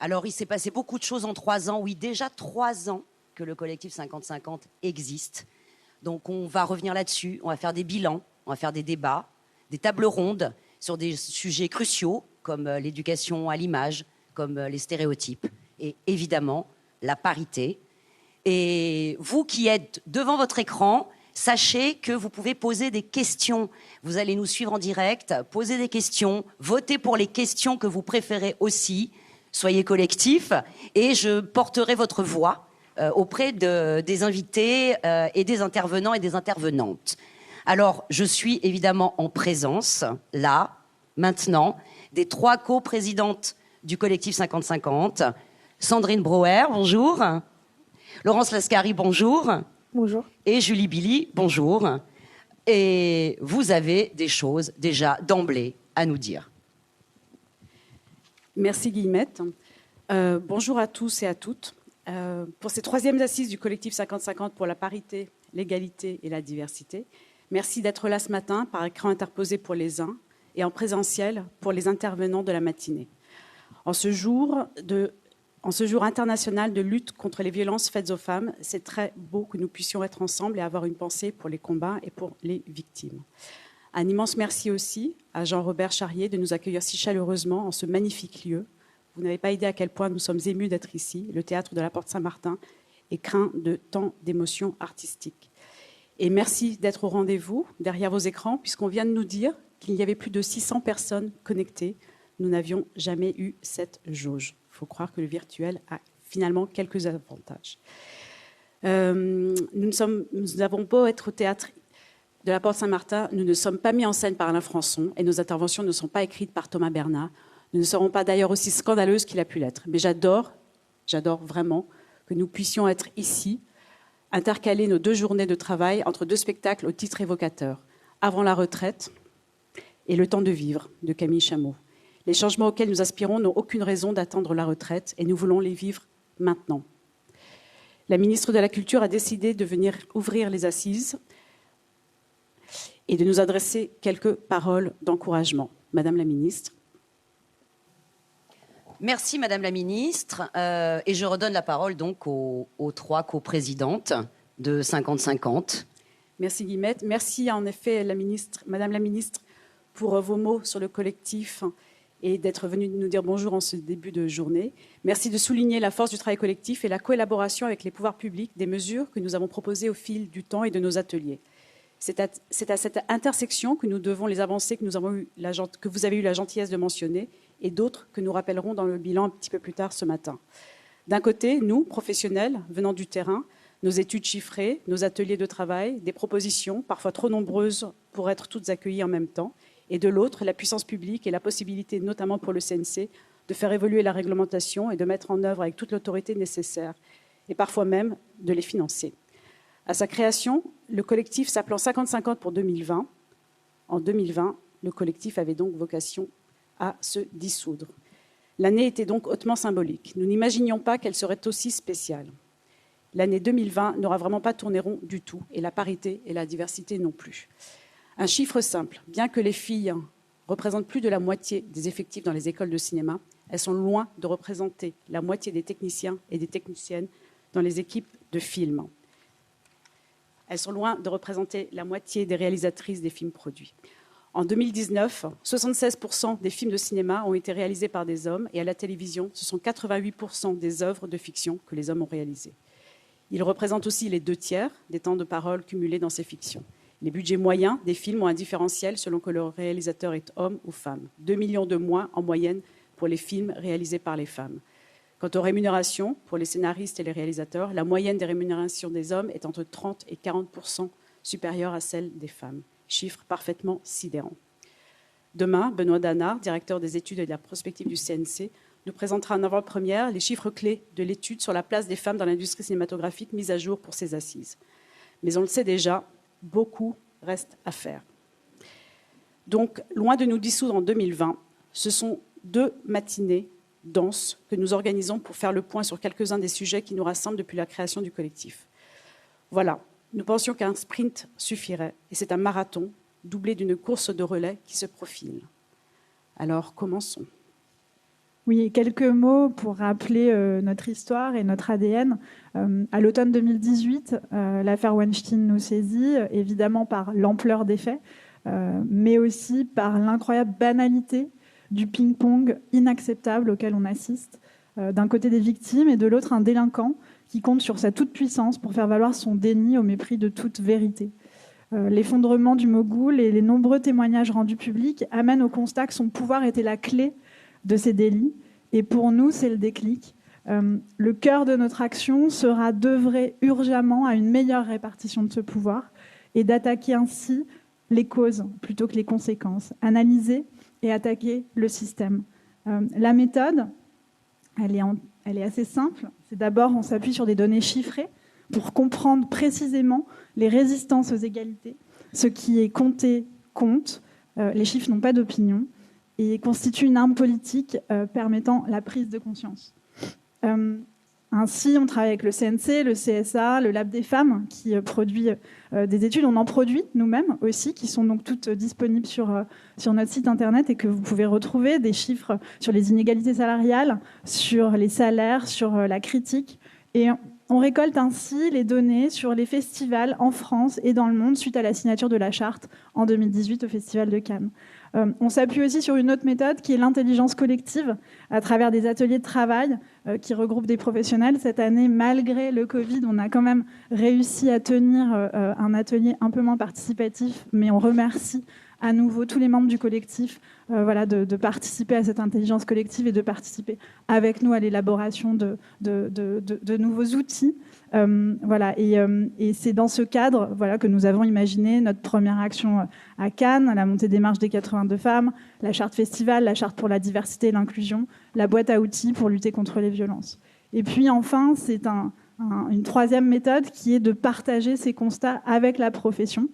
Alors, il s'est passé beaucoup de choses en 3 ans. Oui, déjà 3 ans que le collectif 50-50 existe. Donc, on va revenir là-dessus. On va faire des bilans, on va faire des débats, des tables rondes sur des sujets cruciaux comme l'éducation à l'image, comme les stéréotypes et évidemment la parité. Et vous qui êtes devant votre écran, sachez que vous pouvez poser des questions. Vous allez nous suivre en direct, poser des questions, voter pour les questions que vous préférez aussi. Soyez collectifs et je porterai votre voix auprès des invités et des intervenants et des intervenantes. Alors, je suis évidemment en présence, là, maintenant, des 3 coprésidentes du collectif 50-50. Sandrine Brouwer, bonjour. Laurence Lascari, bonjour. Bonjour. Et Julie Billy, bonjour. Et vous avez des choses déjà d'emblée à nous dire. Merci Guillemette. Bonjour à tous et à toutes. Pour ces 3e assises du collectif 50-50 pour la parité, l'égalité et la diversité, merci d'être là ce matin par écran interposé pour les uns et en présentiel pour les intervenants de la matinée. En ce jour international de lutte contre les violences faites aux femmes, c'est très beau que nous puissions être ensemble et avoir une pensée pour les combats et pour les victimes. Un immense merci aussi à Jean-Robert Charrier de nous accueillir si chaleureusement en ce magnifique lieu. Vous n'avez pas idée à quel point nous sommes émus d'être ici. Le théâtre de la Porte Saint-Martin est craint de tant d'émotions artistiques. Et merci d'être au rendez-vous derrière vos écrans, puisqu'on vient de nous dire qu'il y avait plus de 600 personnes connectées. Nous n'avions jamais eu cette jauge. Il faut croire que le virtuel a finalement quelques avantages. Nous avons beau être au théâtre de la Porte Saint-Martin, nous ne sommes pas mis en scène par Alain Françon et nos interventions ne sont pas écrites par Thomas Bernard. Nous ne serons pas d'ailleurs aussi scandaleuses qu'il a pu l'être. Mais j'adore vraiment que nous puissions être ici, intercaler nos 2 journées de travail entre 2 spectacles au titre évocateur. Avant la retraite et Le temps de vivre de Camille Chameau. Les changements auxquels nous aspirons n'ont aucune raison d'attendre la retraite et nous voulons les vivre maintenant. La ministre de la Culture a décidé de venir ouvrir les assises et de nous adresser quelques paroles d'encouragement. Madame la ministre. Merci Madame la ministre. Et je redonne la parole donc aux 3 coprésidentes de 50-50. Merci Guillemette. Merci en effet Madame la ministre pour vos mots sur le collectif et d'être venue nous dire bonjour en ce début de journée. Merci de souligner la force du travail collectif et la collaboration avec les pouvoirs publics des mesures que nous avons proposées au fil du temps et de nos ateliers. C'est à cette intersection que nous devons les avancées que vous avez eu la gentillesse de mentionner et d'autres que nous rappellerons dans le bilan un petit peu plus tard ce matin. D'un côté, nous, professionnels, venant du terrain, nos études chiffrées, nos ateliers de travail, des propositions, parfois trop nombreuses pour être toutes accueillies en même temps, et de l'autre, la puissance publique et la possibilité, notamment pour le CNC, de faire évoluer la réglementation et de mettre en œuvre avec toute l'autorité nécessaire, et parfois même de les financer. À sa création, le collectif s'appelant 50-50 pour 2020, en 2020, le collectif avait donc vocation à se dissoudre. L'année était donc hautement symbolique. Nous n'imaginions pas qu'elle serait aussi spéciale. L'année 2020 n'aura vraiment pas tourné rond du tout, et la parité et la diversité non plus. Un chiffre simple, bien que les filles représentent plus de la moitié des effectifs dans les écoles de cinéma, elles sont loin de représenter la moitié des techniciens et des techniciennes dans les équipes de films. Elles sont loin de représenter la moitié des réalisatrices des films produits. En 2019, 76% des films de cinéma ont été réalisés par des hommes et à la télévision, ce sont 88% des œuvres de fiction que les hommes ont réalisées. Ils représentent aussi les 2/3 des temps de parole cumulés dans ces fictions. Les budgets moyens des films ont un différentiel selon que le réalisateur est homme ou femme. 2 millions de moins en moyenne pour les films réalisés par les femmes. Quant aux rémunérations, pour les scénaristes et les réalisateurs, la moyenne des rémunérations des hommes est entre 30 et 40% supérieure à celle des femmes. Chiffre parfaitement sidérant. Demain, Benoît Danard, directeur des études et de la prospective du CNC, nous présentera en avant-première les chiffres clés de l'étude sur la place des femmes dans l'industrie cinématographique mise à jour pour ces assises. Mais on le sait déjà, beaucoup reste à faire. Donc, loin de nous dissoudre en 2020, ce sont 2 matinées denses que nous organisons pour faire le point sur quelques-uns des sujets qui nous rassemblent depuis la création du collectif. Voilà, nous pensions qu'un sprint suffirait, et c'est un marathon doublé d'une course de relais qui se profile. Alors, commençons. Oui, quelques mots pour rappeler notre histoire et notre ADN. À l'automne 2018, l'affaire Weinstein nous saisit, évidemment par l'ampleur des faits, mais aussi par l'incroyable banalité du ping-pong inacceptable auquel on assiste. D'un côté des victimes et de l'autre un délinquant qui compte sur sa toute-puissance pour faire valoir son déni au mépris de toute vérité. L'effondrement du mogul et les nombreux témoignages rendus publics amènent au constat que son pouvoir était la clé de ces délits. Et pour nous, c'est le déclic. Le cœur de notre action sera d'œuvrer urgemment à une meilleure répartition de ce pouvoir et d'attaquer ainsi les causes plutôt que les conséquences. Analyser et attaquer le système. La méthode, elle est assez simple. C'est d'abord, on s'appuie sur des données chiffrées pour comprendre précisément les résistances aux égalités. Ce qui est compté compte. Les chiffres n'ont pas d'opinion et constituent une arme politique permettant la prise de conscience. Ainsi, on travaille avec le CNC, le CSA, le Lab des femmes qui produit des études. On en produit nous-mêmes aussi, qui sont donc toutes disponibles sur notre site internet et que vous pouvez retrouver des chiffres sur les inégalités salariales, sur les salaires, sur la critique. Et on récolte ainsi les données sur les festivals en France et dans le monde suite à la signature de la charte en 2018 au Festival de Cannes. On s'appuie aussi sur une autre méthode qui est l'intelligence collective à travers des ateliers de travail qui regroupent des professionnels. Cette année, malgré le Covid, on a quand même réussi à tenir un atelier un peu moins participatif, mais on remercie à nouveau tous les membres du collectif de participer à cette intelligence collective et de participer avec nous à l'élaboration de nouveaux outils. Et c'est dans ce cadre que nous avons imaginé notre première action à Cannes, la montée des marches des 82 femmes, la charte festival, la charte pour la diversité et l'inclusion, la boîte à outils pour lutter contre les violences. Et puis enfin, c'est une troisième méthode qui est de partager ces constats avec la profession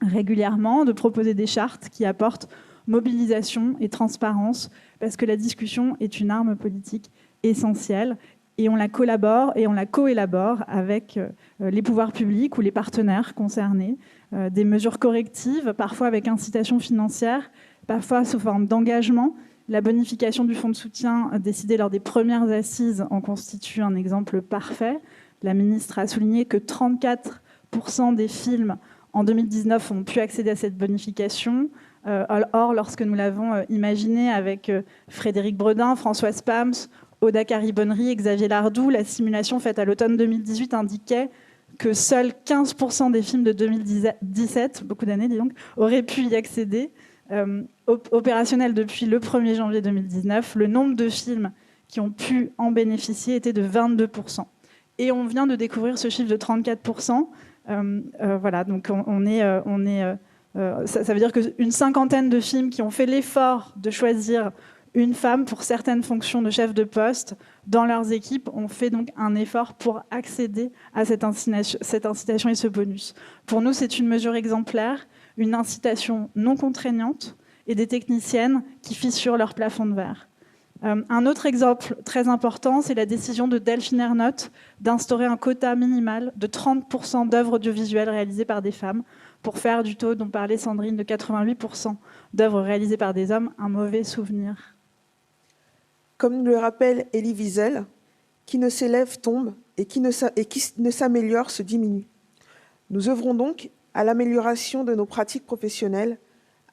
régulièrement, de proposer des chartes qui apportent mobilisation et transparence, parce que la discussion est une arme politique essentielle. Et on la collabore et on la co-élabore avec les pouvoirs publics ou les partenaires concernés. Des mesures correctives, parfois avec incitation financière, parfois sous forme d'engagement. La bonification du fonds de soutien décidé lors des premières assises en constitue un exemple parfait. La ministre a souligné que 34% des films en 2019 ont pu accéder à cette bonification. Or, lorsque nous l'avons imaginé avec Frédéric Bredin, Françoise Pams, Oda Caribonnerie et Xavier Lardou, la simulation faite à l'automne 2018 indiquait que seuls 15% des films de 2017, beaucoup d'années dis donc, auraient pu y accéder. Opérationnel depuis le 1er janvier 2019, le nombre de films qui ont pu en bénéficier était de 22%. Et on vient de découvrir ce chiffre de 34%. Donc ça veut dire qu'une cinquantaine de films qui ont fait l'effort de choisir une femme pour certaines fonctions de chef de poste dans leurs équipes ont fait donc un effort pour accéder à cette incitation et ce bonus. Pour nous, c'est une mesure exemplaire, une incitation non contraignante et des techniciennes qui fissurent leur plafond de verre. Un autre exemple très important, c'est la décision de Delphine Ernotte d'instaurer un quota minimal de 30% d'œuvres audiovisuelles réalisées par des femmes pour faire du taux dont parlait Sandrine de 88% d'œuvres réalisées par des hommes un mauvais souvenir. Comme le rappelle Elie Wiesel, qui ne s'élève tombe et qui ne s'améliore se diminue. Nous œuvrons donc à l'amélioration de nos pratiques professionnelles,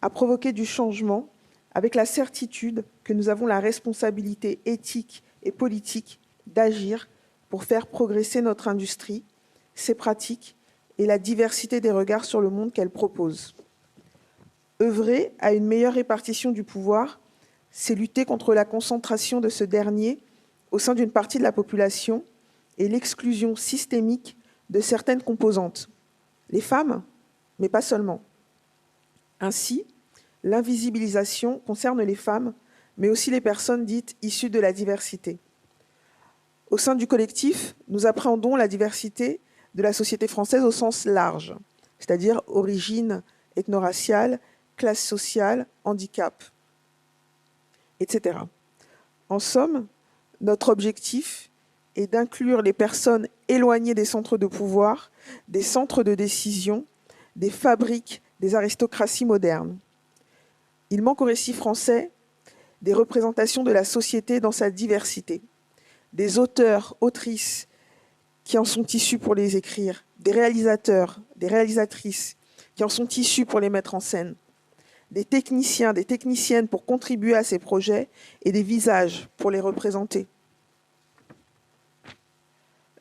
à provoquer du changement avec la certitude que nous avons la responsabilité éthique et politique d'agir pour faire progresser notre industrie, ses pratiques et la diversité des regards sur le monde qu'elle propose. Œuvrer à une meilleure répartition du pouvoir, c'est lutter contre la concentration de ce dernier au sein d'une partie de la population et l'exclusion systémique de certaines composantes. Les femmes, mais pas seulement. Ainsi, l'invisibilisation concerne les femmes, mais aussi les personnes dites issues de la diversité. Au sein du collectif, nous appréhendons la diversité de la société française au sens large, c'est-à-dire origine ethno-raciale, classe sociale, handicap, etc. En somme, notre objectif est d'inclure les personnes éloignées des centres de pouvoir, des centres de décision, des fabriques des aristocraties modernes. Il manque au récit français des représentations de la société dans sa diversité, des auteurs, autrices qui en sont issus pour les écrire, des réalisateurs, des réalisatrices qui en sont issus pour les mettre en scène, des techniciens, des techniciennes pour contribuer à ces projets et des visages pour les représenter.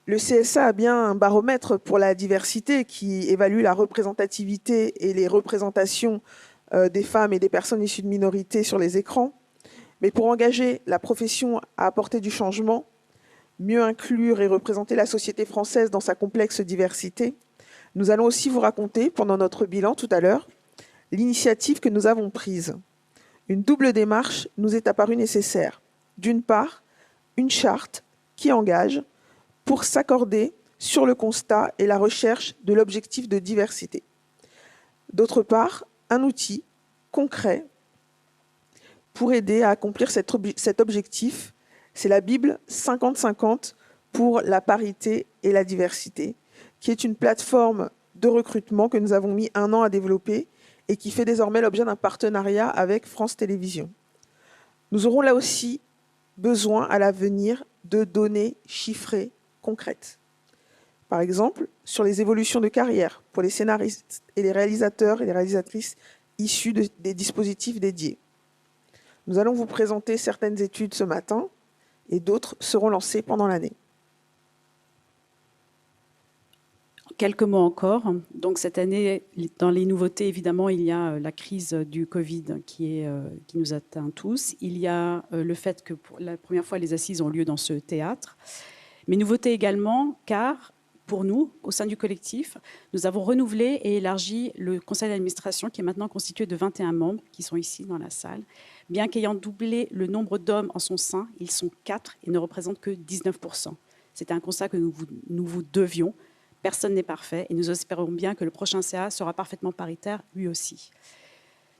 Le CSA a bien un baromètre pour la diversité qui évalue la représentativité et les représentations des femmes et des personnes issues de minorités sur les écrans. Mais pour engager la profession à apporter du changement, mieux inclure et représenter la société française dans sa complexe diversité, nous allons aussi vous raconter, pendant notre bilan tout à l'heure, l'initiative que nous avons prise. Une double démarche nous est apparue nécessaire. D'une part, une charte qui engage pour s'accorder sur le constat et la recherche de l'objectif de diversité. D'autre part, un outil concret pour aider à accomplir cet objectif, c'est la Bible 50-50 pour la parité et la diversité, qui est une plateforme de recrutement que nous avons mis 1 an à développer et qui fait désormais l'objet d'un partenariat avec France Télévisions. Nous aurons là aussi besoin à l'avenir de données chiffrées concrètes. Par exemple, sur les évolutions de carrière pour les scénaristes et les réalisateurs et les réalisatrices issus des dispositifs dédiés. Nous allons vous présenter certaines études ce matin et d'autres seront lancées pendant l'année. Quelques mots encore. Donc cette année, dans les nouveautés, évidemment, il y a la crise du Covid qui nous atteint tous. Il y a le fait que pour la première fois, les assises ont lieu dans ce théâtre. Mais nouveauté également, car pour nous, au sein du collectif, nous avons renouvelé et élargi le conseil d'administration qui est maintenant constitué de 21 membres qui sont ici dans la salle. Bien qu'ayant doublé le nombre d'hommes en son sein, ils sont 4 et ne représentent que 19%. C'était un constat que nous vous devions. Personne n'est parfait et nous espérons bien que le prochain CA sera parfaitement paritaire lui aussi.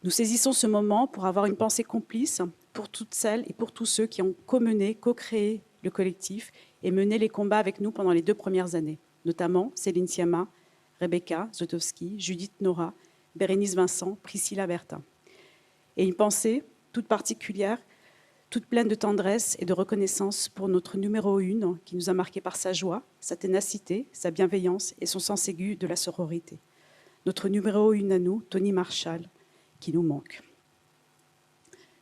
Nous saisissons ce moment pour avoir une pensée complice pour toutes celles et pour tous ceux qui ont co-mené, co-créé le collectif et mené les combats avec nous pendant les 2 premières années, notamment Céline Sciamma, Rebecca Zlotowski, Judith Nora, Bérénice Vincent, Priscilla Bertin. Et une pensée toute particulière, toute pleine de tendresse et de reconnaissance pour notre numéro 1 qui nous a marqué par sa joie, sa ténacité, sa bienveillance et son sens aigu de la sororité. Notre numéro 1 à nous, Tony Marshall, qui nous manque.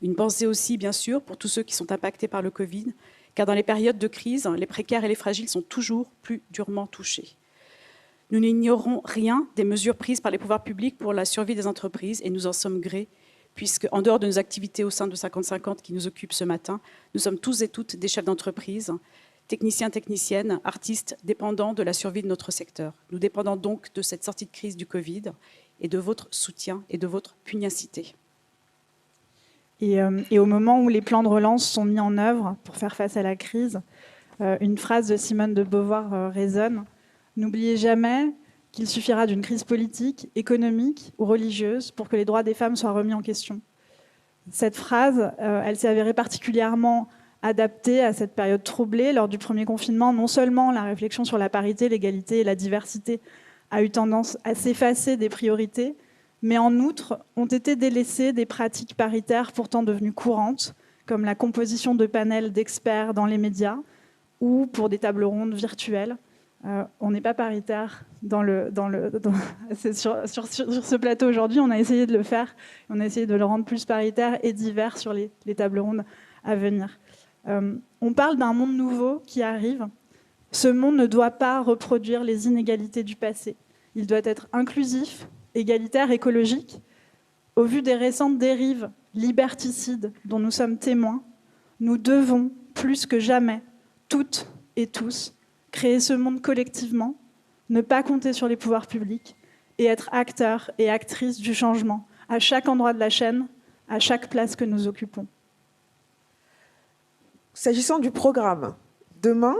Une pensée aussi, bien sûr, pour tous ceux qui sont impactés par le Covid, car dans les périodes de crise, les précaires et les fragiles sont toujours plus durement touchés. Nous n'ignorons rien des mesures prises par les pouvoirs publics pour la survie des entreprises et nous en sommes grés, puisque, en dehors de nos activités au sein de 50-50 qui nous occupent ce matin, nous sommes tous et toutes des chefs d'entreprise, techniciens, techniciennes, artistes, dépendants de la survie de notre secteur. Nous dépendons donc de cette sortie de crise du Covid et de votre soutien et de votre pugnacité. Et au moment où les plans de relance sont mis en œuvre pour faire face à la crise, une phrase de Simone de Beauvoir résonne. « N'oubliez jamais qu'il suffira d'une crise politique, économique ou religieuse pour que les droits des femmes soient remis en question. » Cette phrase, elle s'est avérée particulièrement adaptée à cette période troublée. Lors du premier confinement, non seulement la réflexion sur la parité, l'égalité et la diversité a eu tendance à s'effacer des priorités, mais en outre, ont été délaissées des pratiques paritaires pourtant devenues courantes, comme la composition de panels d'experts dans les médias ou pour des tables rondes virtuelles. On n'est pas paritaire sur ce plateau aujourd'hui. On a essayé de le faire. On a essayé de le rendre plus paritaire et divers sur les tables rondes à venir. On parle d'un monde nouveau qui arrive. Ce monde ne doit pas reproduire les inégalités du passé. Il doit être inclusif, égalitaire, écologique. Au vu des récentes dérives liberticides dont nous sommes témoins, nous devons, plus que jamais, toutes et tous, créer ce monde collectivement, ne pas compter sur les pouvoirs publics et être acteurs et actrices du changement à chaque endroit de la chaîne, à chaque place que nous occupons. S'agissant du programme, demain,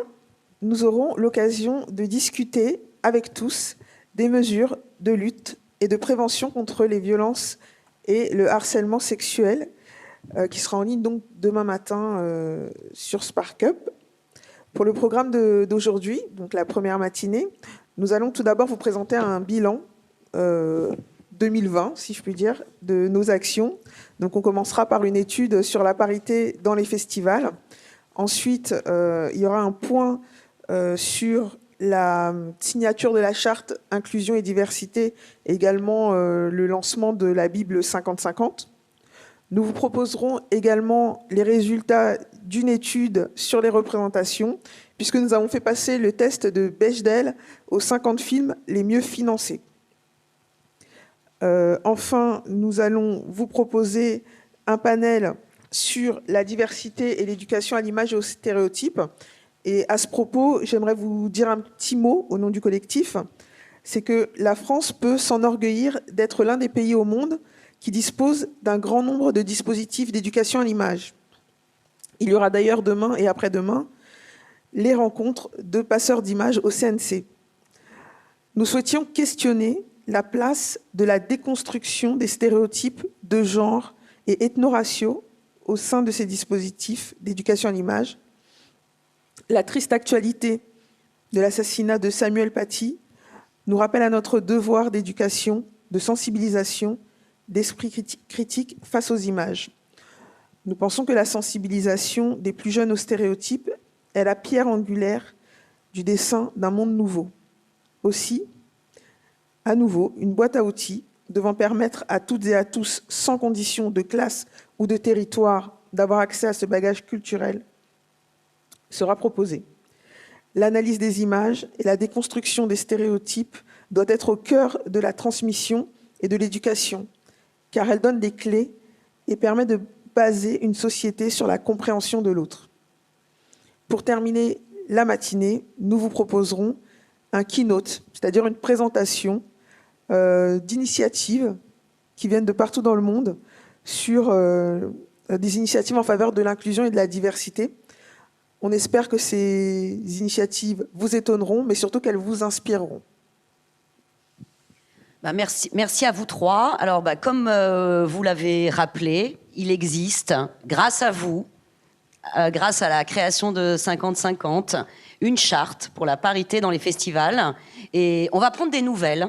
nous aurons l'occasion de discuter avec tous des mesures de lutte et de prévention contre les violences et le harcèlement sexuel qui sera en ligne donc demain matin sur Spark Up. Pour le programme d'aujourd'hui, donc la première matinée, nous allons tout d'abord vous présenter un bilan 2020, si je puis dire, de nos actions. Donc on commencera par une étude sur la parité dans les festivals. Ensuite, il y aura un point sur la signature de la charte inclusion et diversité, et également le lancement de la Bible 50-50. Nous vous proposerons également les résultats d'une étude sur les représentations, puisque nous avons fait passer le test de Bechdel aux 50 films les mieux financés. Enfin, nous allons vous proposer un panel sur la diversité et l'éducation à l'image et aux stéréotypes. Et à ce propos, j'aimerais vous dire un petit mot au nom du collectif. C'est que la France peut s'enorgueillir d'être l'un des pays au monde qui dispose d'un grand nombre de dispositifs d'éducation à l'image. Il y aura d'ailleurs demain et après-demain les rencontres de passeurs d'images au CNC. Nous souhaitions questionner la place de la déconstruction des stéréotypes de genre et ethno-raciaux au sein de ces dispositifs d'éducation à l'image. La triste actualité de l'assassinat de Samuel Paty nous rappelle à notre devoir d'éducation, de sensibilisation, d'esprit critique face aux images. Nous pensons que la sensibilisation des plus jeunes aux stéréotypes est la pierre angulaire du dessin d'un monde nouveau. Aussi, à nouveau, une boîte à outils devant permettre à toutes et à tous, sans condition de classe ou de territoire, d'avoir accès à ce bagage culturel, sera proposée. L'analyse des images et la déconstruction des stéréotypes doit être au cœur de la transmission et de l'éducation, car elle donne des clés et permet de baser une société sur la compréhension de l'autre. Pour terminer la matinée, nous vous proposerons un keynote, c'est-à-dire une présentation d'initiatives qui viennent de partout dans le monde sur des initiatives en faveur de l'inclusion et de la diversité. On espère que ces initiatives vous étonneront, mais surtout qu'elles vous inspireront. Merci à vous trois. Alors, comme vous l'avez rappelé, il existe, grâce à vous, grâce à la création de 50-50, une charte pour la parité dans les festivals. Et on va prendre des nouvelles.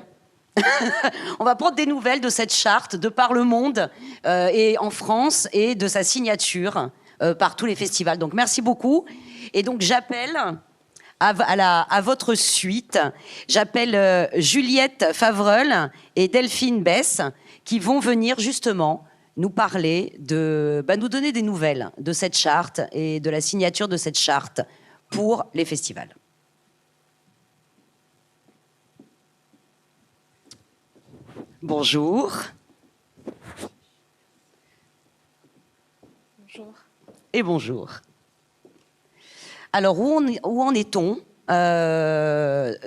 On va prendre des nouvelles de cette charte de par le monde et en France et de sa signature par tous les festivals. Donc, merci beaucoup. Et donc, j'appelle... À votre suite, j'appelle Juliette Favreul et Delphine Besse qui vont venir justement nous parler nous donner des nouvelles de cette charte et de la signature de cette charte pour les festivals. Bonjour. Bonjour. Et bonjour. Alors, où en est-on ?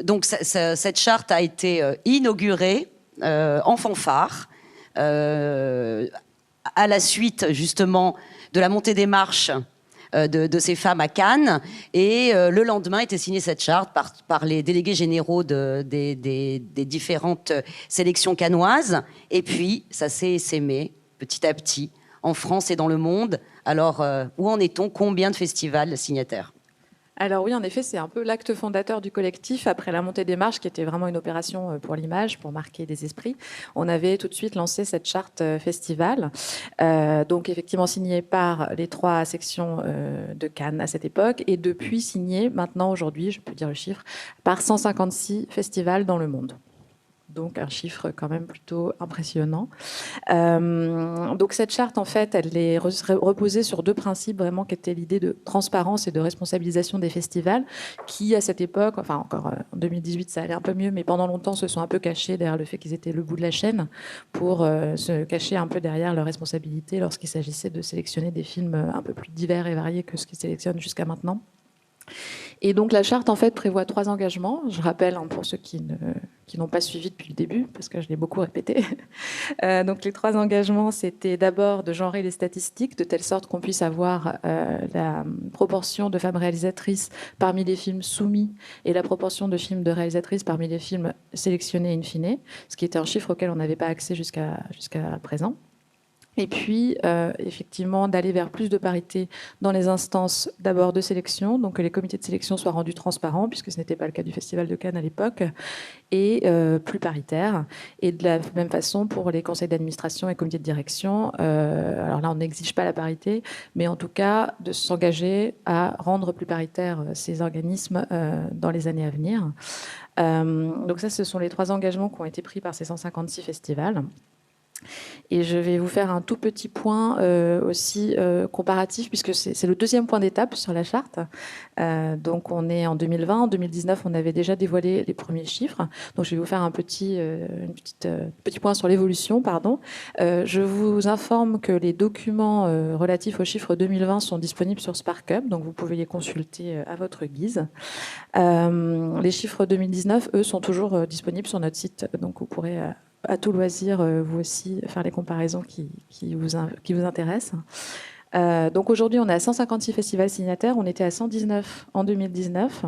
Donc, cette charte a été inaugurée en fanfare à la suite, justement, de la montée des marches de ces femmes à Cannes. Et le lendemain était signée cette charte par les délégués généraux des différentes sélections cannoises. Et puis, ça s'est essaimé petit à petit en France et dans le monde. Alors, où en est-on ? Combien de festivals signataires ? Alors oui, en effet, c'est un peu l'acte fondateur du collectif. Après la montée des marches, qui était vraiment une opération pour l'image, pour marquer des esprits, on avait tout de suite lancé cette charte festival, donc effectivement signée par les 3 sections de Cannes à cette époque, et depuis signée, maintenant, aujourd'hui, je peux dire le chiffre, par 156 festivals dans le monde. Donc un chiffre quand même plutôt impressionnant. Donc cette charte, en fait, elle est reposée sur 2 principes vraiment qui étaient l'idée de transparence et de responsabilisation des festivals, qui à cette époque, enfin encore en 2018 ça allait un peu mieux, mais pendant longtemps se sont un peu cachés derrière le fait qu'ils étaient le bout de la chaîne pour se cacher un peu derrière leurs responsabilités lorsqu'il s'agissait de sélectionner des films un peu plus divers et variés que ce qu'ils sélectionnent jusqu'à maintenant. Et donc la charte en fait prévoit 3 engagements. Je rappelle pour ceux qui n'ont pas suivi depuis le début, parce que je l'ai beaucoup répété. Donc les 3 engagements, c'était d'abord de genrer les statistiques de telle sorte qu'on puisse avoir la proportion de femmes réalisatrices parmi les films soumis et la proportion de films de réalisatrices parmi les films sélectionnés in fine, ce qui était un chiffre auquel on n'avait pas accès jusqu'à présent. Et puis, effectivement, d'aller vers plus de parité dans les instances d'abord de sélection, donc que les comités de sélection soient rendus transparents, puisque ce n'était pas le cas du Festival de Cannes à l'époque, et plus paritaires. Et de la même façon pour les conseils d'administration et comités de direction. Alors là, on n'exige pas la parité, mais en tout cas, de s'engager à rendre plus paritaires ces organismes dans les années à venir. Donc ça, ce sont les 3 engagements qui ont été pris par ces 156 festivals. Et je vais vous faire un tout petit point aussi comparatif, puisque c'est le 2e point d'étape sur la charte. Donc on est en 2020. En 2019, on avait déjà dévoilé les premiers chiffres. Donc je vais vous faire un petit point sur l'évolution. Je vous informe que les documents relatifs aux chiffres 2020 sont disponibles sur SparkUp, donc vous pouvez les consulter à votre guise. Les chiffres 2019, eux, sont toujours disponibles sur notre site, donc vous pourrez à tout loisir, vous aussi, faire les comparaisons qui vous intéressent. Donc aujourd'hui, on est à 156 festivals signataires. On était à 119 en 2019.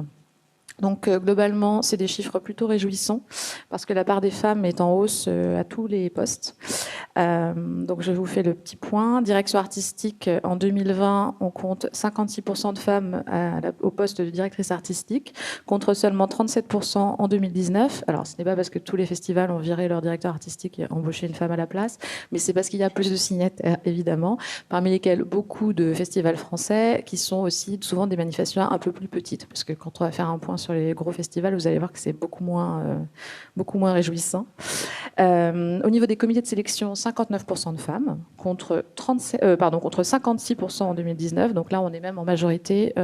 Donc globalement, c'est des chiffres plutôt réjouissants parce que la part des femmes est en hausse à tous les postes. Donc je vous fais le petit point. Direction artistique, en 2020, on compte 56% de femmes au poste de directrice artistique, contre seulement 37% en 2019. Alors ce n'est pas parce que tous les festivals ont viré leur directeur artistique et embauché une femme à la place, mais c'est parce qu'il y a plus de signataires, évidemment, parmi lesquels beaucoup de festivals français qui sont aussi souvent des manifestations un peu plus petites, parce que quand on va faire un point sur les gros festivals, vous allez voir que c'est beaucoup moins réjouissant. Au niveau des comités de sélection, 59% de femmes contre 56% en 2019. Donc là, on est même en majorité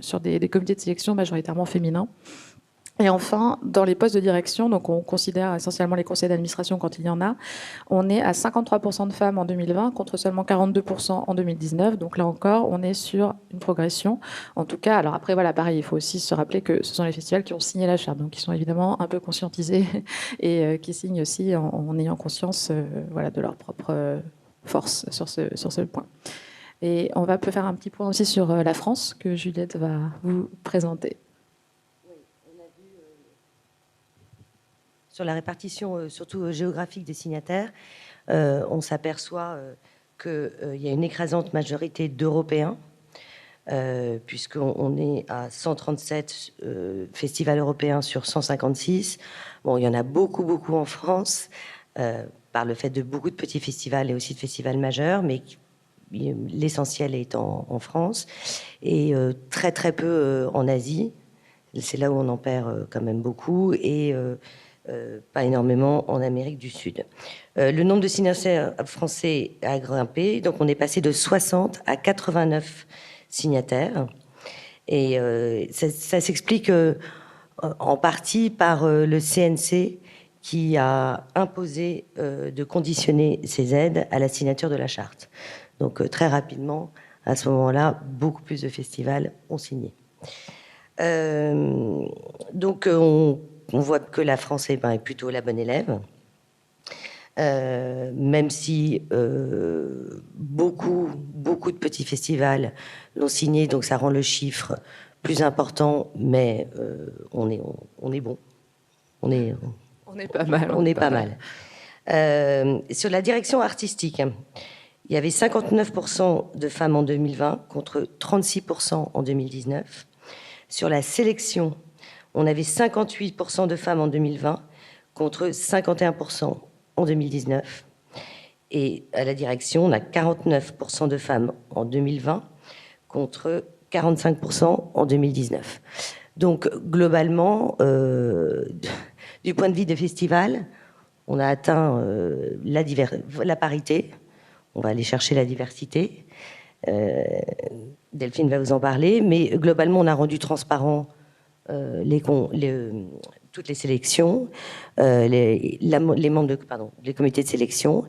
sur des comités de sélection majoritairement féminins. Et enfin, dans les postes de direction, donc on considère essentiellement les conseils d'administration quand il y en a, on est à 53% de femmes en 2020 contre seulement 42% en 2019. Donc là encore, on est sur une progression. En tout cas, alors après, voilà, pareil, il faut aussi se rappeler que ce sont les festivals qui ont signé la charte, donc qui sont évidemment un peu conscientisés et qui signent aussi en ayant conscience de leur propre force sur ce point. Et on peut faire un petit point aussi sur la France que Juliette va vous présenter. Sur la répartition, surtout géographique des signataires, on s'aperçoit qu'il y a une écrasante majorité d'Européens, puisqu'on est à 137 festivals européens sur 156. Bon, il y en a beaucoup en France, par le fait de beaucoup de petits festivals et aussi de festivals majeurs, mais l'essentiel est en France, et très peu en Asie. C'est là où on en perd quand même beaucoup, et pas énormément en Amérique du Sud. Le nombre de signataires français a grimpé, donc on est passé de 60 à 89 signataires. Et ça s'explique en partie par le CNC qui a imposé de conditionner ces aides à la signature de la charte. Donc très rapidement, à ce moment-là, beaucoup plus de festivals ont signé. Donc on voit que la France est plutôt la bonne élève, même si beaucoup de petits festivals l'ont signé, donc ça rend le chiffre plus important, mais on est bon. On est pas mal. On est pas mal. Sur la direction artistique, il y avait 59% de femmes en 2020 contre 36% en 2019. Sur la sélection, on avait 58% de femmes en 2020 contre 51% en 2019. Et à la direction, on a 49% de femmes en 2020 contre 45% en 2019. Donc, globalement, du point de vue des festivals, on a atteint la parité. On va aller chercher la diversité. Delphine va vous en parler. Mais globalement, on a rendu transparent toutes les sélections, les membres des comités de sélection,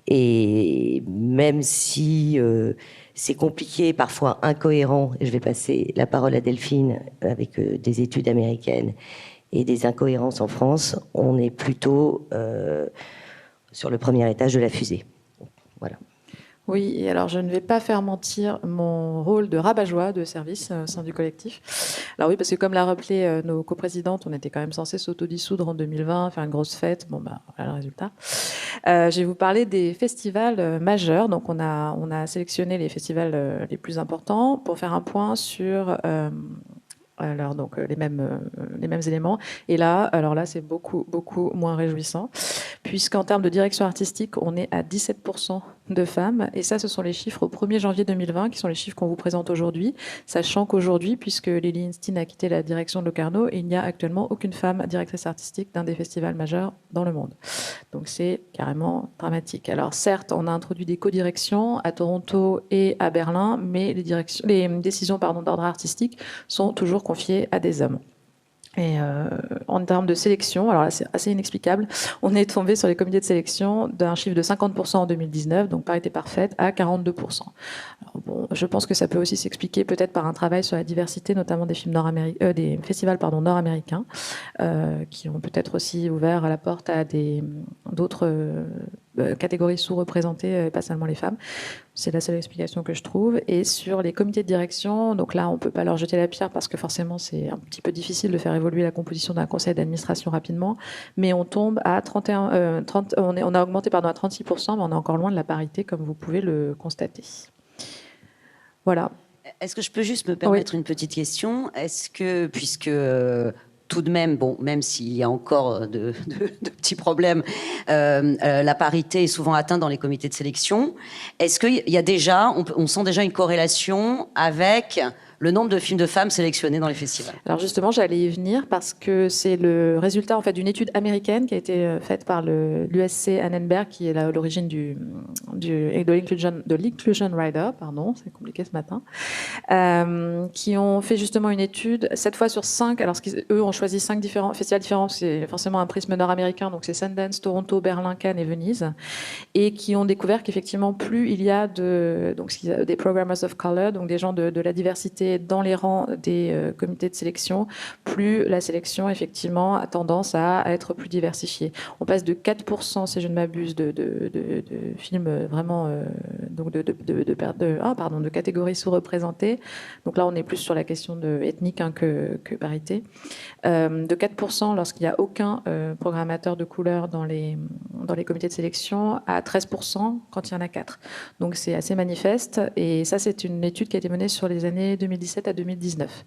et même si c'est compliqué, parfois incohérent, et je vais passer la parole à Delphine avec des études américaines et des incohérences en France, on est plutôt sur le premier étage de la fusée. Voilà. Oui, et alors je ne vais pas faire mentir mon rôle de rabat-joie de service au sein du collectif. Alors oui, parce que comme l'a rappelé nos coprésidentes, on était quand même censé s'autodissoudre en 2020, faire une grosse fête. Bon, bah, voilà le résultat. Je vais vous parler des festivals majeurs. Donc on a sélectionné les festivals les plus importants pour faire un point sur... alors donc les mêmes éléments. Et là, alors là, c'est beaucoup moins réjouissant, puisqu'en termes de direction artistique, on est à 17% de femmes. Et ça, ce sont les chiffres au 1er janvier 2020, qui sont les chiffres qu'on vous présente aujourd'hui, sachant qu'aujourd'hui, puisque Lily Instein a quitté la direction de Locarno, il n'y a actuellement aucune femme directrice artistique d'un des festivals majeurs dans le monde. Donc c'est carrément dramatique. Alors certes, on a introduit des co-directions à Toronto et à Berlin, mais les décisions d'ordre artistique sont toujours confiées à des hommes. Et en termes de sélection, alors là c'est assez inexplicable, on est tombé sur les comités de sélection d'un chiffre de 50% en 2019, donc parité parfaite, à 42%. Alors bon, je pense que ça peut aussi s'expliquer peut-être par un travail sur la diversité, notamment des films des festivals nord-américains, qui ont peut-être aussi ouvert la porte à d'autres catégories sous-représentées, pas seulement les femmes. C'est la seule explication que je trouve. Et sur les comités de direction, donc là, on ne peut pas leur jeter la pierre parce que forcément, c'est un petit peu difficile de faire évoluer la composition d'un conseil d'administration rapidement. Mais on tombe à 31, on a augmenté à 36%, mais on est encore loin de la parité, comme vous pouvez le constater. Voilà. Est-ce que je peux juste me permettre une petite question ? Est-ce que, puisque tout de même, bon, même s'il y a encore de petits problèmes, la parité est souvent atteinte dans les comités de sélection, est-ce qu'il y a déjà, on sent déjà une corrélation avec le nombre de films de femmes sélectionnés dans les festivals? Alors justement, j'allais y venir parce que c'est le résultat en fait d'une étude américaine qui a été faite par l'USC Annenberg, qui est à l'origine de l'Inclusion Rider, pardon, c'est compliqué ce matin, qui ont fait justement une étude, cette fois sur 5, alors eux ont choisi 5 festivals différents, c'est forcément un prisme nord-américain, donc c'est Sundance, Toronto, Berlin, Cannes et Venise, et qui ont découvert qu'effectivement plus il y a des programmers of color, donc des gens de la diversité dans les rangs des comités de sélection, plus la sélection effectivement a tendance à être plus diversifiée. On passe de 4%, si je ne m'abuse, de films vraiment de catégories sous-représentées. Donc là, on est plus sur la question ethnique que parité. De 4% lorsqu'il n'y a aucun programmateur de couleur dans les comités de sélection, à 13% quand il y en a 4. Donc c'est assez manifeste. Et ça, c'est une étude qui a été menée sur les années 2017 à 2019.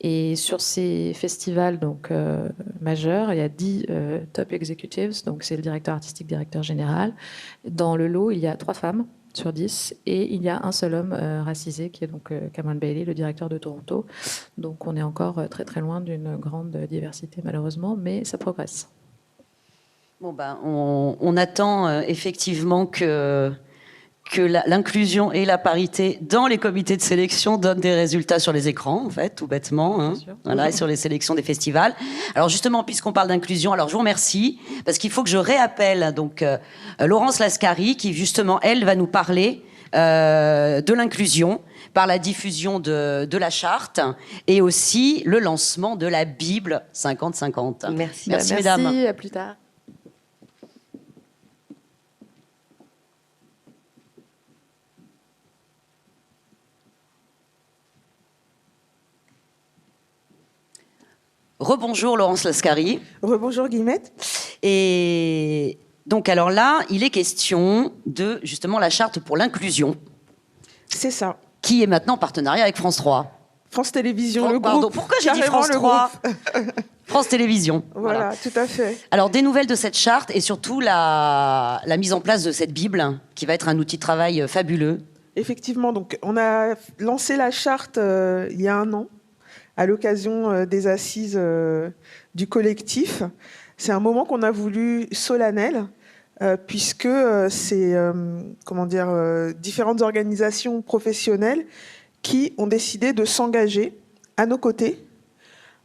Et sur ces festivals majeurs, il y a 10 top executives, donc c'est le directeur artistique, directeur général. Dans le lot, il y a 3 femmes sur 10 et il y a un seul homme racisé qui est donc Cameron Bailey, le directeur de Toronto. Donc on est encore très très loin d'une grande diversité malheureusement, mais ça progresse. Bon on attend effectivement que l'inclusion et la parité dans les comités de sélection donnent des résultats sur les écrans, en fait, tout bêtement, hein. Voilà, et sur les sélections des festivals. Alors justement, puisqu'on parle d'inclusion, alors je vous remercie, parce qu'il faut que je réappelle donc Laurence Lascari, qui justement, elle, va nous parler de l'inclusion par la diffusion de la charte et aussi le lancement de la Bible 50-50. Merci. Merci, mesdames. À plus tard. Rebonjour Laurence Lascari. Rebonjour Guillemette. Et donc alors là, il est question de justement la charte pour l'inclusion. C'est ça. Qui est maintenant en partenariat avec France 3. France Télévisions, le Pardon, groupe. pourquoi j'ai dit Carrément France 3 France Télévisions. Voilà, tout à fait. Alors des nouvelles de cette charte et surtout la mise en place de cette Bible qui va être un outil de travail fabuleux. Effectivement, donc on a lancé la charte il y a 1 an à l'occasion des assises du collectif. C'est un moment qu'on a voulu solennel, puisque c'est différentes organisations professionnelles qui ont décidé de s'engager à nos côtés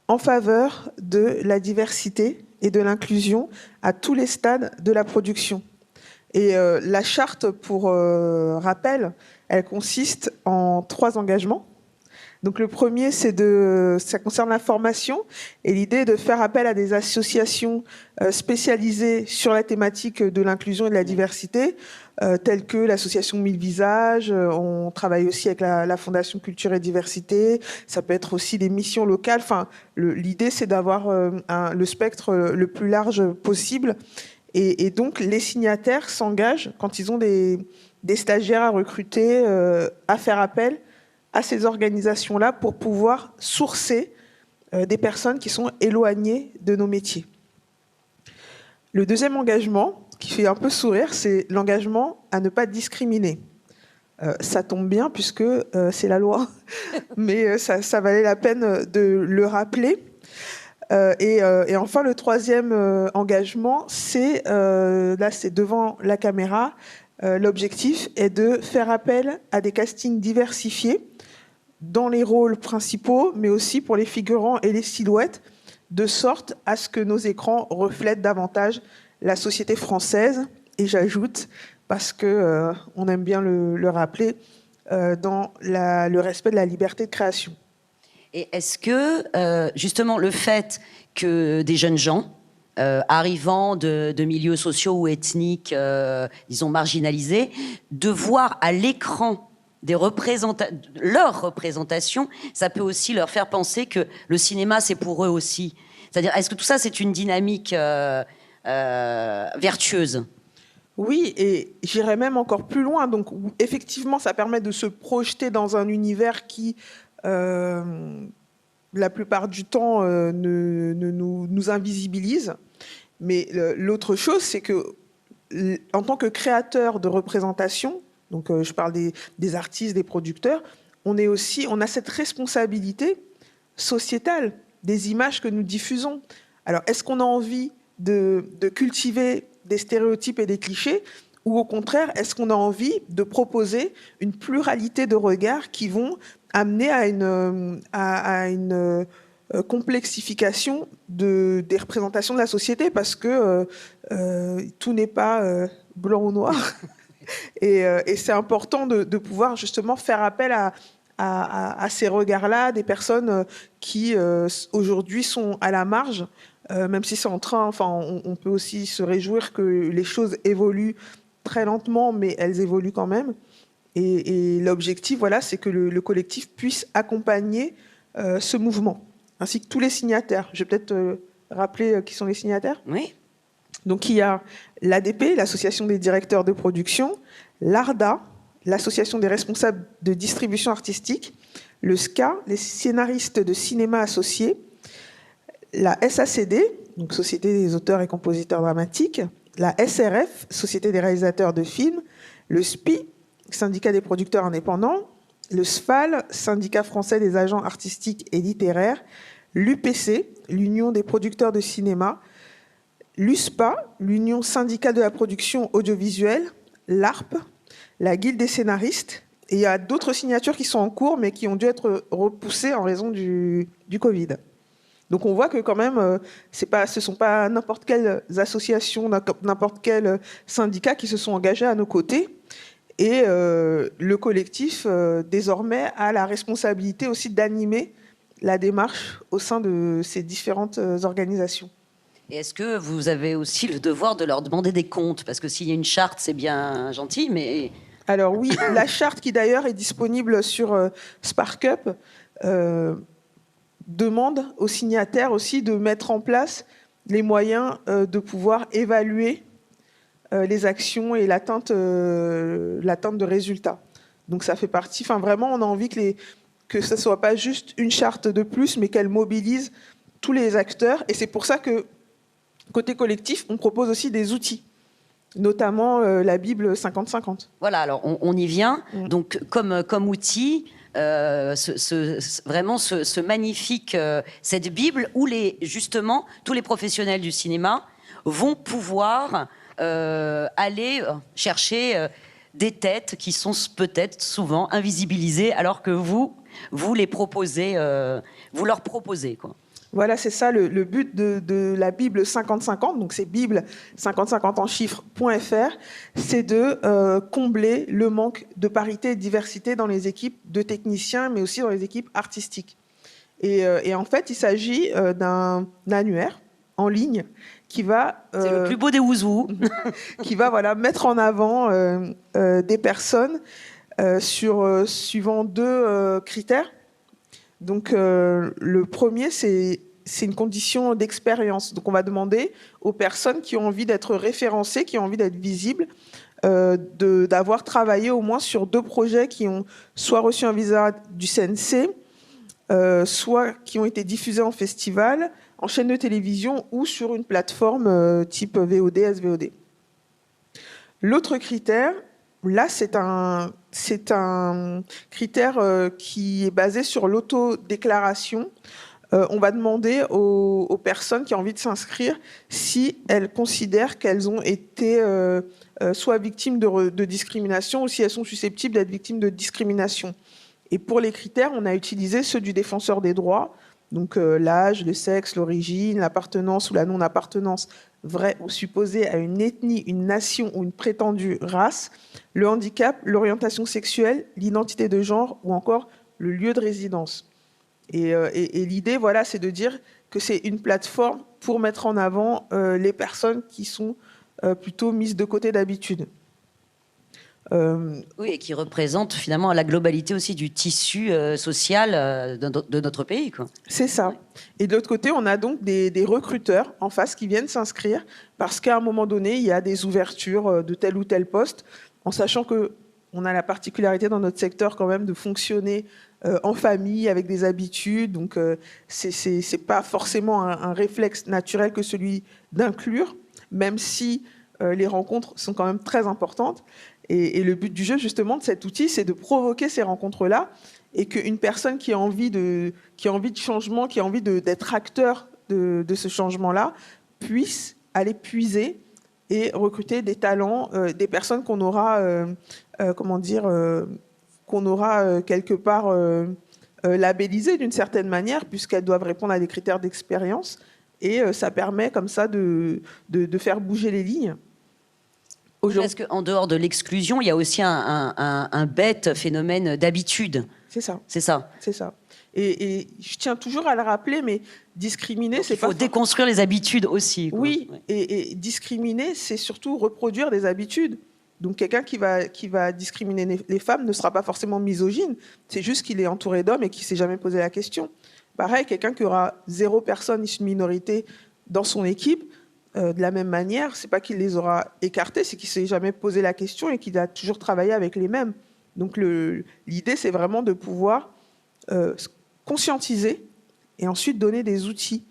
en faveur de la diversité et de l'inclusion à tous les stades de la production. Et la charte, pour rappel, elle consiste en 3 engagements. Donc le premier, ça concerne la formation et l'idée est de faire appel à des associations spécialisées sur la thématique de l'inclusion et de la diversité, telles que l'association Mille Visages. On travaille aussi avec la Fondation Culture et Diversité. Ça peut être aussi des missions locales. Enfin, l'idée, c'est d'avoir le spectre le plus large possible. Et donc, les signataires s'engagent, quand ils ont des stagiaires à recruter, à faire appel à ces organisations-là pour pouvoir sourcer des personnes qui sont éloignées de nos métiers. Le deuxième engagement, qui fait un peu sourire, c'est l'engagement à ne pas discriminer. Ça tombe bien puisque c'est la loi, mais ça valait la peine de le rappeler. Et enfin, le troisième engagement, c'est devant la caméra. L'objectif est de faire appel à des castings diversifiés dans les rôles principaux, mais aussi pour les figurants et les silhouettes, de sorte à ce que nos écrans reflètent davantage la société française. Et j'ajoute, parce qu'on aime bien le rappeler, dans le respect de la liberté de création. Et est-ce que, justement, le fait que des jeunes gens arrivant de milieux sociaux ou ethniques, disons, marginalisés, de voir à l'écran leur représentation, ça peut aussi leur faire penser que le cinéma, c'est pour eux aussi. C'est-à-dire, est-ce que tout ça, c'est une dynamique vertueuse ? Oui, et j'irais même encore plus loin. Donc, effectivement, ça permet de se projeter dans un univers qui, la plupart du temps, nous invisibilise. Mais l'autre chose, c'est que, en tant que créateur de représentation, donc je parle des artistes, des producteurs, on a cette responsabilité sociétale des images que nous diffusons. Alors, est-ce qu'on a envie de cultiver des stéréotypes et des clichés, ou au contraire, est-ce qu'on a envie de proposer une pluralité de regards qui vont amener à une complexification des représentations de la société, parce que tout n'est pas blanc ou noir. Et c'est important de pouvoir justement faire appel à ces regards-là, des personnes qui aujourd'hui sont à la marge, même si c'est en train, enfin, on peut aussi se réjouir que les choses évoluent très lentement, mais elles évoluent quand même. Et l'objectif, voilà, c'est que le collectif puisse accompagner ce mouvement, ainsi que tous les signataires. Je vais peut-être rappeler qui sont les signataires. Oui. Donc il y a l'ADP, l'Association des directeurs de production, l'ARDA, l'Association des responsables de distribution artistique, le SCA, les scénaristes de cinéma associés, la SACD, donc Société des auteurs et compositeurs dramatiques, la SRF, Société des réalisateurs de films, le SPI, Syndicat des producteurs indépendants, le SFAL, Syndicat français des agents artistiques et littéraires, l'UPC, l'Union des producteurs de cinéma, l'USPA, l'Union syndicale de la production audiovisuelle, l'ARP, la Guilde des scénaristes, et il y a d'autres signatures qui sont en cours, mais qui ont dû être repoussées en raison du Covid. Donc on voit que quand même, ce ne sont pas n'importe quelles associations, n'importe quel syndicat qui se sont engagés à nos côtés. Et le collectif, désormais, a la responsabilité aussi d'animer la démarche au sein de ces différentes organisations. Et est-ce que vous avez aussi le devoir de leur demander des comptes ? Parce que s'il y a une charte, c'est bien gentil, mais... Alors oui, la charte qui d'ailleurs est disponible sur SparkUp demande aux signataires aussi de mettre en place les moyens de pouvoir évaluer les actions et l'atteinte de résultats. Donc ça fait partie, enfin vraiment on a envie que ce ne soit pas juste une charte de plus, mais qu'elle mobilise tous les acteurs. Et c'est pour ça que côté collectif, on propose aussi des outils, notamment la Bible 50-50. Voilà, alors on y vient. Donc comme outil, vraiment ce magnifique, cette Bible où justement tous les professionnels du cinéma vont pouvoir aller chercher des têtes qui sont peut-être souvent invisibilisées, alors que vous les proposez, vous leur proposez, quoi. Voilà, c'est ça le but de la Bible 50-50, donc c'est Bible 50-50 en chiffres.fr, c'est de combler le manque de parité et de diversité dans les équipes de techniciens, mais aussi dans les équipes artistiques. Et en fait, il s'agit d'un annuaire en ligne qui va... c'est le plus beau des ouzous. qui va mettre en avant des personnes suivant deux critères. Donc, le premier, c'est une condition d'expérience. Donc, on va demander aux personnes qui ont envie d'être référencées, qui ont envie d'être visibles, d'avoir travaillé au moins sur 2 projets qui ont soit reçu un visa du CNC, soit qui ont été diffusés en festival, en chaîne de télévision ou sur une plateforme type VOD, SVOD. L'autre critère, là, c'est un critère qui est basé sur l'autodéclaration. On va demander aux personnes qui ont envie de s'inscrire si elles considèrent qu'elles ont été soit victimes de discrimination ou si elles sont susceptibles d'être victimes de discrimination. Et pour les critères, on a utilisé ceux du défenseur des droits, donc l'âge, le sexe, l'origine, l'appartenance ou la non-appartenance vraie ou supposée à une ethnie, une nation ou une prétendue race, le handicap, l'orientation sexuelle, l'identité de genre ou encore le lieu de résidence. Et l'idée, voilà, c'est de dire que c'est une plateforme pour mettre en avant les personnes qui sont plutôt mises de côté d'habitude. Oui, et qui représente finalement la globalité aussi du tissu social de notre pays, quoi. C'est ça. Et de l'autre côté, on a donc des recruteurs en face qui viennent s'inscrire parce qu'à un moment donné, il y a des ouvertures de tel ou tel poste, en sachant qu'on a la particularité dans notre secteur quand même de fonctionner en famille, avec des habitudes. Donc, c'est pas forcément un réflexe naturel que celui d'inclure, même si les rencontres sont quand même très importantes. Et le but du jeu, justement, de cet outil, c'est de provoquer ces rencontres-là et qu'une personne qui a envie de changement, qui a envie d'être acteur de ce changement-là, puisse aller puiser et recruter des talents, des personnes qu'on aura, quelque part labellisées d'une certaine manière, puisqu'elles doivent répondre à des critères d'expérience. Et ça permet comme ça de faire bouger les lignes. Parce qu'en dehors de l'exclusion, il y a aussi un bête phénomène d'habitude. C'est ça. C'est ça. C'est ça. Et je tiens toujours à le rappeler, mais discriminer, c'est pas... Il faut déconstruire les habitudes aussi, quoi. Oui, ouais. Et discriminer, c'est surtout reproduire des habitudes. Donc quelqu'un qui va discriminer les femmes ne sera pas forcément misogyne. C'est juste qu'il est entouré d'hommes et qu'il ne s'est jamais posé la question. Pareil, quelqu'un qui aura 0 personne issue de minorité dans son équipe, de la même manière, c'est pas qu'il les aura écartés, c'est qu'il s'est jamais posé la question et qu'il a toujours travaillé avec les mêmes. Donc l'idée, c'est vraiment de pouvoir conscientiser et ensuite donner des outils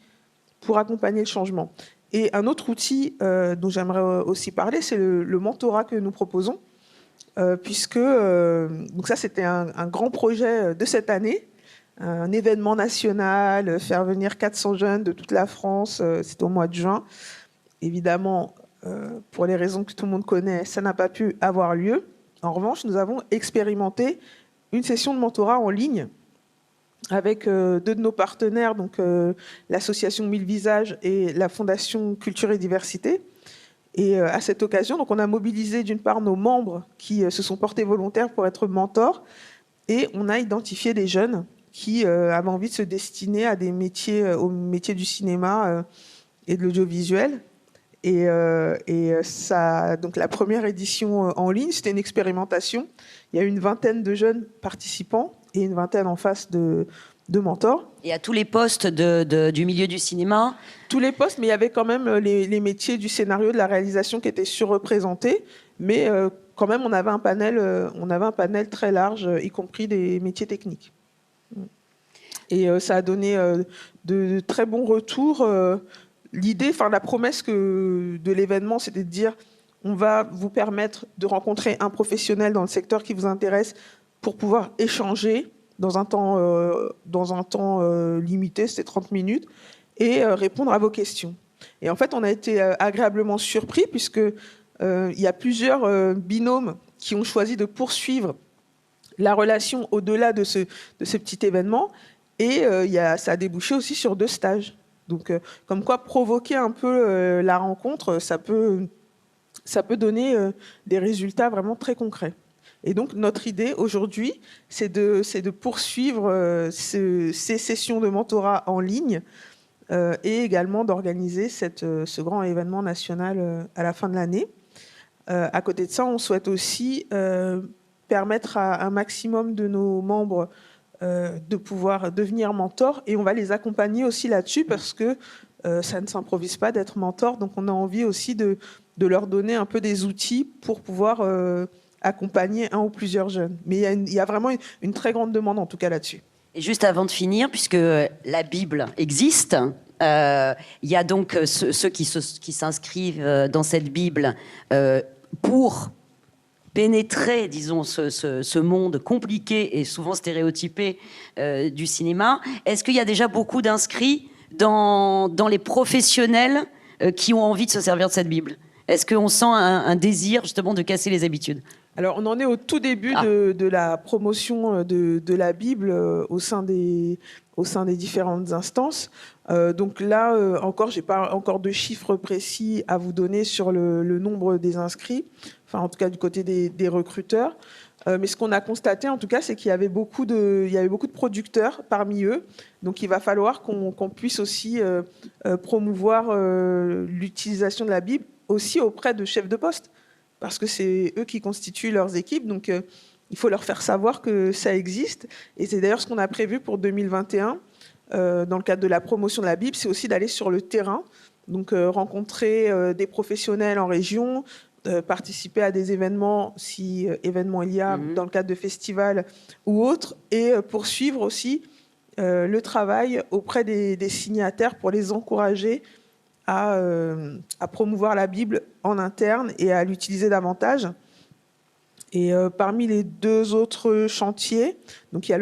pour accompagner le changement. Et un autre outil dont j'aimerais aussi parler, c'est le mentorat que nous proposons, puisque donc ça, c'était un grand projet de cette année, un événement national, faire venir 400 jeunes de toute la France, c'était au mois de juin. Évidemment, pour les raisons que tout le monde connaît, ça n'a pas pu avoir lieu. En revanche, nous avons expérimenté une session de mentorat en ligne avec 2 de nos partenaires, donc l'association 1000 Visages et la Fondation Culture et Diversité. Et à cette occasion, donc, on a mobilisé d'une part nos membres qui se sont portés volontaires pour être mentors, et on a identifié des jeunes qui avaient envie de se destiner à des métiers, aux métiers du cinéma et de l'audiovisuel. Et ça, donc la première édition en ligne, c'était une expérimentation. Il y a eu une vingtaine de jeunes participants et une vingtaine en face de mentors. Et à tous les postes du milieu du cinéma? Tous les postes, mais il y avait quand même les métiers du scénario, de la réalisation qui étaient surreprésentés. Mais quand même, on avait un panel très large, y compris des métiers techniques. Et ça a donné de très bons retours. L'idée, la promesse de l'événement, c'était de dire on va vous permettre de rencontrer un professionnel dans le secteur qui vous intéresse pour pouvoir échanger dans un temps limité, c'était 30 minutes, et répondre à vos questions. Et en fait, on a été agréablement surpris puisque il y a plusieurs binômes qui ont choisi de poursuivre la relation au-delà de ce petit événement. Et ça a débouché aussi sur 2 stages. Donc, comme quoi provoquer un peu la rencontre, ça peut donner des résultats vraiment très concrets. Et donc, notre idée aujourd'hui, c'est de poursuivre ces sessions de mentorat en ligne et également d'organiser ce grand événement national à la fin de l'année. À côté de ça, on souhaite aussi permettre à un maximum de nos membres de pouvoir devenir mentors, et on va les accompagner aussi là-dessus parce que ça ne s'improvise pas d'être mentor. Donc, on a envie aussi de leur donner un peu des outils pour pouvoir accompagner un ou plusieurs jeunes. Mais il y a vraiment une très grande demande, en tout cas, là-dessus. Et juste avant de finir, puisque la Bible existe, il y a donc ceux qui s'inscrivent dans cette Bible pour pénétrer, disons, ce monde compliqué et souvent stéréotypé du cinéma. Est-ce qu'il y a déjà beaucoup d'inscrits dans les professionnels qui ont envie de se servir de cette Bible? Est-ce qu'on sent un désir justement de casser les habitudes? Alors, on en est au tout début de la promotion de la Bible au sein des différentes instances. Donc là, je n'ai pas encore de chiffres précis à vous donner sur le nombre des inscrits, enfin en tout cas du côté des recruteurs. Mais ce qu'on a constaté, en tout cas, c'est qu'il y avait beaucoup de producteurs parmi eux. Donc il va falloir qu'on puisse aussi promouvoir l'utilisation de la Bible aussi auprès de chefs de poste, parce que c'est eux qui constituent leurs équipes. Donc, il faut leur faire savoir que ça existe. Et c'est d'ailleurs ce qu'on a prévu pour 2021, dans le cadre de la promotion de la Bible, c'est aussi d'aller sur le terrain, donc rencontrer des professionnels en région, participer à des événements, si événements il y a, dans le cadre de festivals ou autres, et poursuivre aussi le travail auprès des signataires pour les encourager à promouvoir la Bible en interne et à l'utiliser davantage. Et parmi les 2 autres chantiers, donc il y a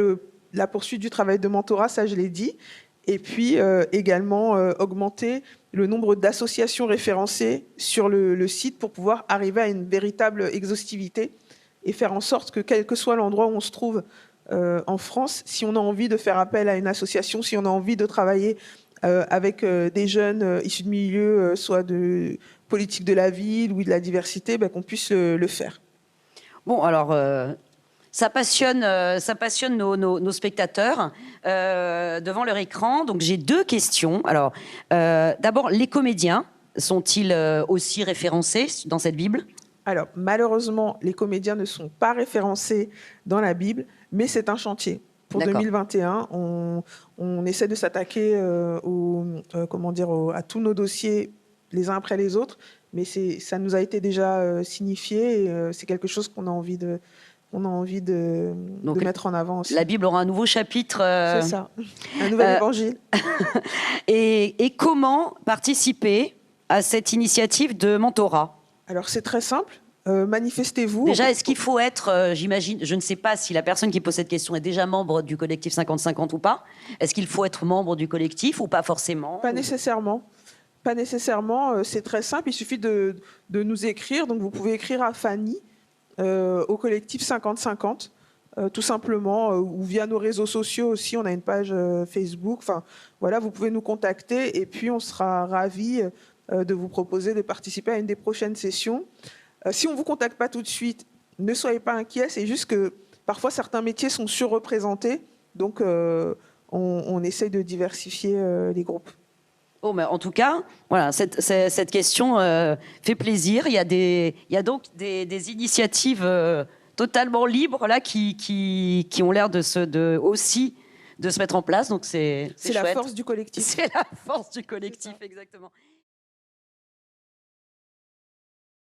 la poursuite du travail de mentorat, ça je l'ai dit, et puis également augmenter le nombre d'associations référencées sur le site pour pouvoir arriver à une véritable exhaustivité et faire en sorte que, quel que soit l'endroit où on se trouve en France, si on a envie de faire appel à une association, si on a envie de travailler avec des jeunes issus de milieux, soit de politique de la ville ou de la diversité, qu'on puisse le faire. Bon, alors, ça passionne nos spectateurs devant leur écran. Donc, j'ai 2 questions. Alors, d'abord, les comédiens sont-ils aussi référencés dans cette Bible? Alors, malheureusement, les comédiens ne sont pas référencés dans la Bible, mais c'est un chantier. Pour 2021, on essaie de s'attaquer à tous nos dossiers les uns après les autres, mais ça nous a été déjà signifié et c'est quelque chose qu'on a envie de mettre en avant aussi. La Bible aura un nouveau chapitre. C'est ça, un nouvel évangile. Et comment participer à cette initiative de mentorat? Alors, c'est très simple. Manifestez-vous. Déjà, est-ce qu'il faut être, j'imagine, je ne sais pas si la personne qui pose cette question est déjà membre du collectif 50-50 ou pas. Est-ce qu'il faut être membre du collectif ou pas forcément? Pas nécessairement. Pas nécessairement. C'est très simple. Il suffit de nous écrire. Donc, vous pouvez écrire à Fanny au collectif 50-50, tout simplement, ou via nos réseaux sociaux aussi. On a une page Facebook. Enfin, voilà, vous pouvez nous contacter et puis on sera ravis de vous proposer de participer à une des prochaines sessions. Si on ne vous contacte pas tout de suite, ne soyez pas inquiets. C'est juste que parfois, certains métiers sont surreprésentés. Donc, on essaye de diversifier les groupes. Oh, mais en tout cas, voilà, cette question fait plaisir. Il y a donc des initiatives totalement libres là, qui ont l'air aussi de se mettre en place. Donc c'est la force du collectif. C'est la force du collectif, exactement.